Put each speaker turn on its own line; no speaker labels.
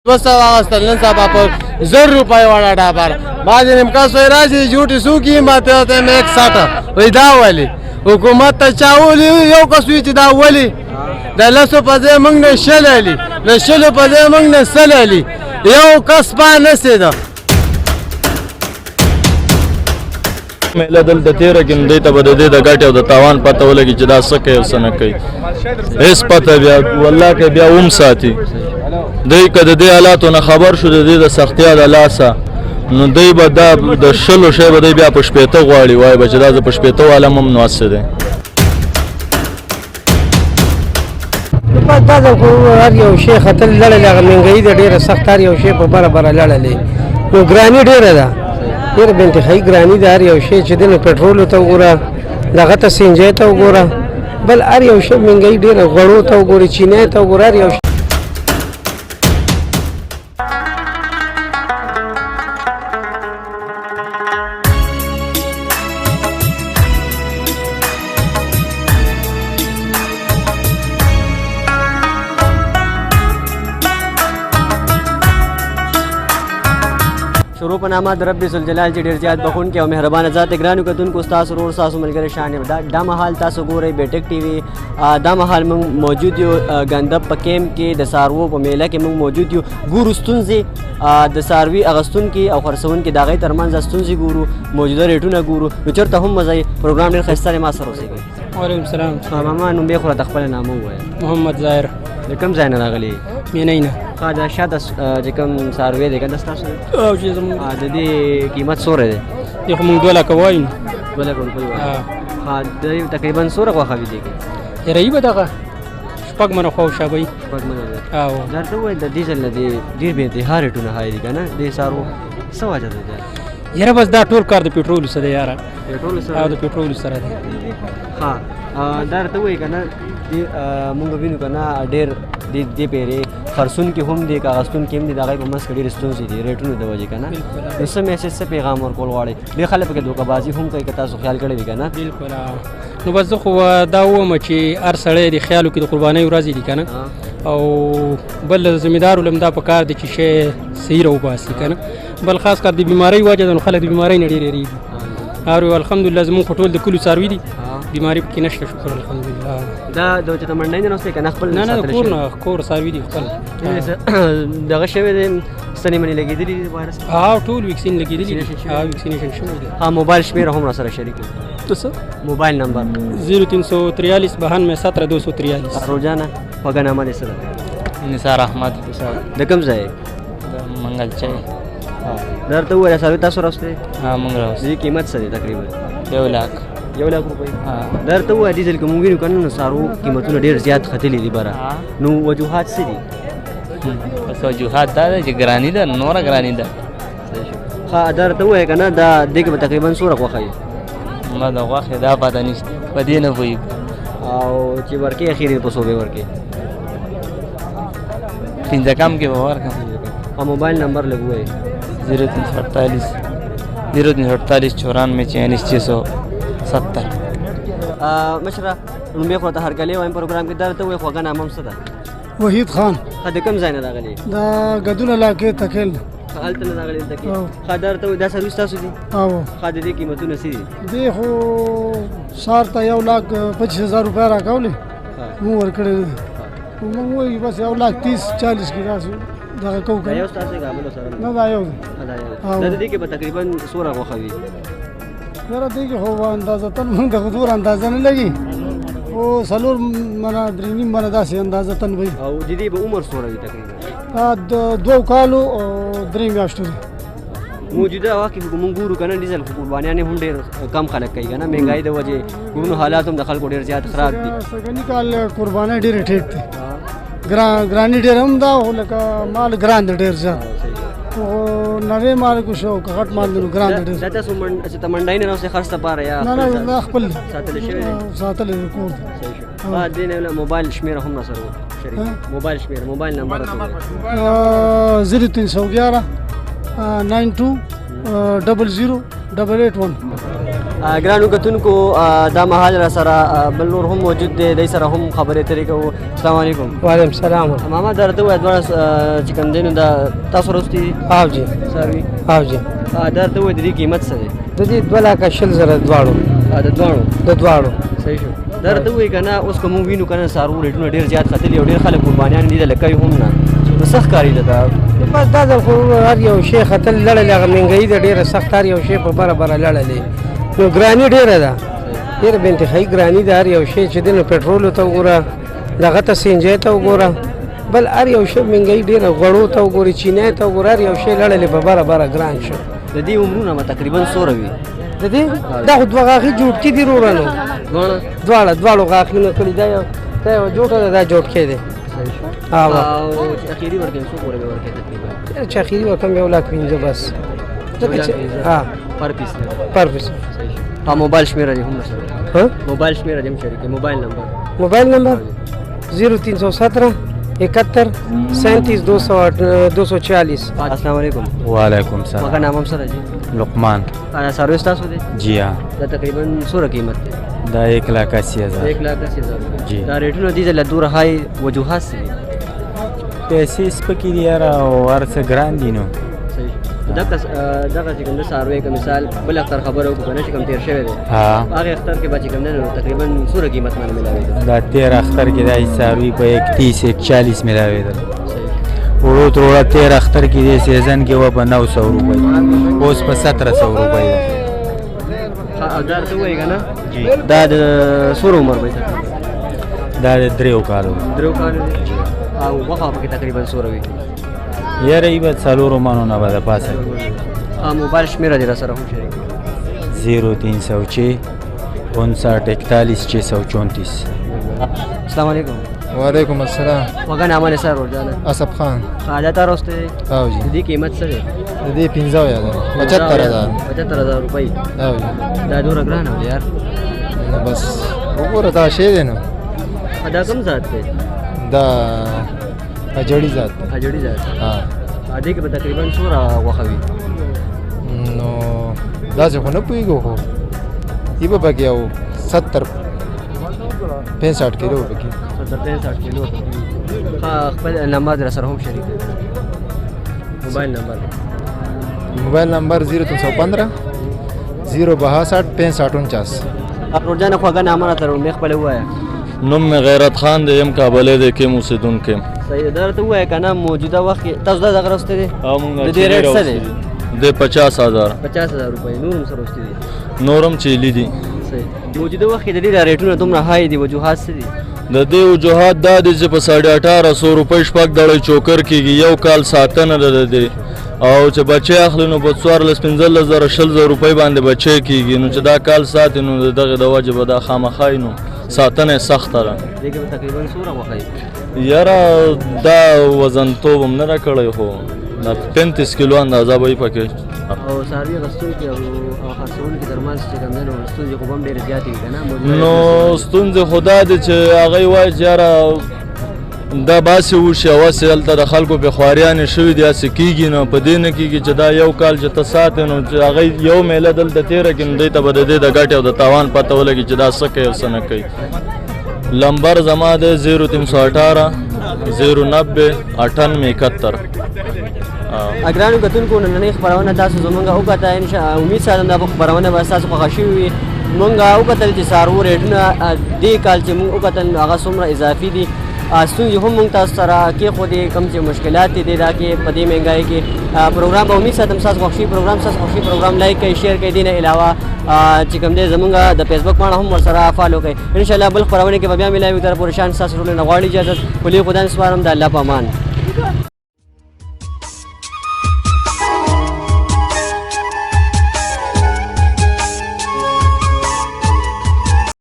बस वाजता नन सभा पर 100 रुपये वाला डाबर बाद निमका सोयराजी झूठी सूकी मत होते में 160 वही दावली हुकूमत चावली यो कसुची दावली दलसो पजे मंग ने शलली न शलो पजे मंग ने सलली यो कसबा नसेदा
मेला दल د تیر کې د ته بده د غټ او د تاوان پته ولګي چې دا سکه او سن کوي هیڅ پته بیا والله کې بیا ساتي دوی کده د حالاتو نه خبر شو د سختیا د لاسه نو دوی به د شلو شی به بیا پښپېته غواړي وای بچ دا پښپېته والا ممنوع اسده
په دا خو هر یو شی خطر لړل غمنګي د ډیره سختار یو شی په برابر لړلې نو ګرانی ډیره ده ډیره بنت خی ګرانی ده هر یو شی چې د پټرول ته وګوره دغه ته سینجه ته وګوره بل هر یو شی منګي ډیره غړو ته وګوره چینه ته وګوره هر یو
شروع په نامه د رب ذوالجلال چې ډېر زیات بخون کې او مهربانه ذات ګرانو کتونکو ستاسو ورور ستاسو ملګری شان دا مهال تاسو ګورئ بیټک ټي وي دا مهال موږ موجود یو ګندب په کیمپ کې د څاروو په میله کې موږ موجود یو ګورو ستونزې د څاروي اغستونکي او خرڅونکي د هغې ترمنځ ستونزې ګورو موجوده ریټونه ګورو نو چېرته هم مزه پروګرام ډېر ښایسته دی ما سره اوسېږئ
وعلیکم السلام
ماما نوم بیا خو راته خپل نامه ووایه
محمد ظاهر
د کوم ځای نه راغلي
مینۍ نه
دا شاته چې کوم څاروی دی که نه ستاسو
او چې زموږ
د دې قیمت څومره دی
دی خو موږ 2 لکه وایو
2 لکه روپۍ وایي د تقریبا څومره غوښه وي دی کې
یاره یي به دغه شپږ منه خواوشا به وي
شپږ منه دی
او
درته ووایي د دې ځل نه دی ډېر بې انتها ریټونه هاي دي که نه دې څارو څه وجه ده
یاره بس دا ټول کار د پټرولو سره دی یاره
پټرول سره
او د پټرولو سره دی
ها دا درته ووایي که نه مونږ وینو که نه ډېر دې پیرې خرڅونکي هم دي که اغستونکي هم دي د هغې په منځ کې ډېرې ستونزې دي ریټونو د وجې که نه نو څه میسج څه پیغام ورکول غواړئ ډېر خلک پکې دوکهبازي هم کوي که تاسو خیال کړی وي که نه
بلکل نو بس زه خو دا ووایم چې هر سړی د خیالو کې د قربانۍ ورځې دي که نه او بل ذمهدار ولم دا په کار دی چې شی صحیح راوباسي که نه بل خاص کار د بیمارۍ وجه ده نو خلک د بیمارۍ نه ډېر یېرېږي او الحمدلله زمونږ خو ټول د کلو څاروي دي بیماری پکې نشته شکر الحمدلله
دا د چې د منډۍ نه نوستې که نه خپل
نه نه د کور نه کور څاروي دي خپل
دغه شوی دی ستنې منې لګېدلي دي وایرس
او ټول ویکسین لګېدلي دي او ویکسینیشن شوی دی
ها موبایل شمېره هم را سره شریک کړي
څه
موبایل نمبر
0343 92 17 243
روزانه خوږه نامه دې څه ده
نثار احمد
د کوم ځای
د منګل چای
درته ووایه څاروي تاسو راوستې
ها موږ راوستي
دې قیمت څه دی تقریبا
1 لک
1 لک روپۍ درته ووایه دې ځل که مونږ وینو که نه نو څارو قیمتونه ډېر زیات ختلي دي بره نو وجوهات څه دي
بس وجوهات دا ده چې ګراني ده نوره ګراني ده
ښه درته ووایه که نه دا دې کې به تقریبا څومره غوښه وي
ما د غوښې دا پته نشته په دې نه پوهېږم
او چې ورکې اخرې په څو به ورکې
15 کم کې به ورکړم
او موبایل نمبر لږ ووایي
0348 0348 94 46 670
مشره نوم بیا خو ته هرکلی وایم پروګرام کې درته ووایي خوږه نامه هم څه ده
وحید خان
ښه د کوم ځای نه راغلي
دا ګدون علاقې تکل
هلته نه راغلي دلته کې ښه درته ووایي دا سرویس تاسو دي
او
ښه د دې قیمتونه څه دي
دی خو سار ته 1,25,000 روپۍ راکولې مو ورکړې موږ وایي بس 1,30,40 کې راسي دغه کوو
دا یو ستاسو که بل سره
نه دا یو
دا د دې کې به تقریبا څومره غوښه وي
یاره دی کې خو اندازه تن موږ دغه دور اندازه نه لګي او څلور منه 3.5 منه داسې اندازه تن وي
او د دې به عمر څومره وي تقریبا
د 2 کالو او 3 میاشتو دی
موجوده وخت کې موږ ګورو که نه ډیزل قربانیانې هم ډېر کم خلک کوي که نه مهنګایي د وجې کورونو حالات هم د خلکو ډېر زیات خراب دي
سږني کال قربانۍ ډېرې ټیټ دي ګراني ډېر هم ده خو لکه مال ګران دی ډېر زیات خو نری مال کو شو که غټ مال دی نو ګران دی ډېر
دا تاسو چې ته منډۍ نه راوستې خرڅ دپاره یا
نه نه دا خپل
ساتلی شوی دی
ساتلی دی کور
دې نه موبایل شمېره هم راسره شریک موبایل شمېره موبایل نمبر
0311 92 00 881
ګرانو کتونکو دا مهال را سره بل نور هم موجود دی دی سره هم خبرې اترې کوو. السلام علیکم.
وعلیکم السلام.
ماما دا راته ووایه دواړه چې کوم دی نو دا تاسو وروستي دي
او جی
څاروي؟
او جی
دا راته ووایه د دې قیمت څه دی؟
د دې 2,20,000 دواړو.
د دواړو صحیح شو. دا راته ووایه که نه اوس که مونږ وینو که نه څاروو ریټونه ډېر زیات ختلي او ډېر خلک قربانیان دي دله کوي هم نه نو څه ښکارېده دا؟
بس دا ځل خو هر یو شی ختل لړلې هغه مهنګایي ده ډېره سخت هر یو شی په بره بره لړلې نو ګراني ډېره ده ډېره بې انتهایي ګراني ده هر یو شی چې دی نو پټرولو ته وګوره دغه ته سینجۍ ته وګوره بل هر یو شی مهنګایي ډېره غوړو ته وګورې چینی ته وګوره هر یو شی لړلې په بره بره ګران شو.
د دې عمرونه به تقریبا څومره وي؟
د دې دا خو دوه غاښي جوړکي دي وروره نو دواړه غاښونه کړي دا یو جوټه ده دا جوړکی دی.
او چې اخري ورکوي څو پورې به ورکوي تقریبا؟
چې اخري ورکوم 1,15,000 بس.
پر پیس
پر پیس.
تا موبایل شمیره دې هم سره؟
ها
موبایل شمیره دې هم شریکه موبایل نمبر؟
موبایل نمبر 0317 71 37 240.
السلام علیکم.
وعلیکم السلام.
مګه نام هم سره جی؟
لقمان.
سروس تاسو دی؟
جی हाँ.
دا تقریبا څومره قیمت دی؟
دا 1,80,000.
1,80,000
جی.
دا ریټونه دي د دوره هاي وجوهات څه دي؟
پیسې سپکې دي یاره او هر څه ګران دي نو.
صحیح. دغه چې کوم د څاروي که مثال بل اختر خبره وکړو که نه چې کوم تېر شوی دی هغې اختر کې به چې کوم دی نو تقریبا څومره قیمت باندې میلاوېده؟
دا 13 اختر کې دا څاروي په 130-140 میلاوېدل.
صحیح.
وړو تروړه 13 اختر کې دې سیزن کې وه په 900 روپۍ اوس په 1700 روپۍ ده.
او دا ورته ووایې که نه دا د څومره عمر به
دا د 3 کالو.
3 کالو دی او غوښه پکې تقریبا څومره وي؟
یاره ای به 4 مانو نه به د پاسه.
موبایل شمیره دې را سره هم شریک
0306 59 41 634.
السلام علیکم.
وعلیکم السلام.
وګه نامه سره ورځاله
اسف خان.
دا تاسو ته
او
د دې قیمت څه دی؟
د دې 15,000 75,000.
75,000 روپۍ.
او
دا ډېره ګرانه ده یار.
نو بس وګوره دا شی دی نو
دا کوم ذات دی؟
دا اجړی ذات دی.
اجړی ذات.
ها
دې کې به تقریبا څومره غوښه وي؟
نو داسې خو نه پوهېږو خو ای به پکې یو 70-65 کیلو پکې
70-65 کیلو. خپل نمبر در سره هم شریک دی؟
موبایل نمبر 0315 062 6549.
روزانه خواږه نامه راته مې خپله ووایه.
نوم مې غیرت خان دی یم کابلی دی کې اوسېدونکی یم.
صحیح. دا راته ووایه که نه موجوده وخت کې تاسو دا دغه راوستی دی؟ د دې ریټ څه دی؟
د 50,000.
50,000 روپۍ. نور هم سره راوستی دي؟
نورم چیلی دي.
صحیح. موجوده وخت کې د دې دا ریټونه دومره های دي وجوهات څه دي؟
د دې وجوهات دا دي چې په 1850 روپۍ شپږ دړۍ چوکر کېږي یو کال ساتنه ده د دې او چې بچی اخلي نو په 14,000-15,000 روپۍ باندې بچی کېږي نو چې دا کال ساتي نو دغه د وجې به دا خامخا نو ساتنه یې سخته ده.
دې کې به تقریبا څومره غوښه وي؟
یاره دا وزنتوب هم نه را کړی خو دا 35 کیلو اندازه به یې پکې.
او څاروي اخیستونکي او خرڅوونکي ترمنځ چې کوم دی نو ستونزې خو به هم ډېرې زیاتې وي که نه؟
نو ستونزې خو دا دي چې هغوی وایي چې یاره دا باسې وشي او هسې هلته د خلکو پې خواریانې شوي دي هسې کېږي نو په دې نه کېږي چې دا یو کال چې ته ساتې نو چې هغوی یو میله دلته تېره کړي نو دوی ته به د دې د ګټې او د تاوان پته ولګي چې دا څه کوي او څه نه کوي. لمبر زما دی 0318 090 9871.
ګرانو کتونکو نننۍ خپرونه تاسو زموږ وکته امید ساتم دا خپرونه به ستاسو خوښه شوې وي. موږ وکتل چې څاروو ریټونه دې کال چې موږ وکتل هغه څومره اضافي دي ستونزې هم موږ تاسو سره کېښودې کوم چې مشکلات دي دا کې په دې مهنګایي کې پروګرام به امید ساتم ستاسو خوښ شي پروګرام لایک کړئ شیر کړئ دې نه علاوه چې کوم دی زموږ د فیسبوک پاڼه هم ورسره فالو کړئ. انشاءالله بل خپرونې کې به بیا میلاوي تر پورې شان ستاسو ټولو نه غواړي اجازت. کلي خدای سپارم د الله په امان.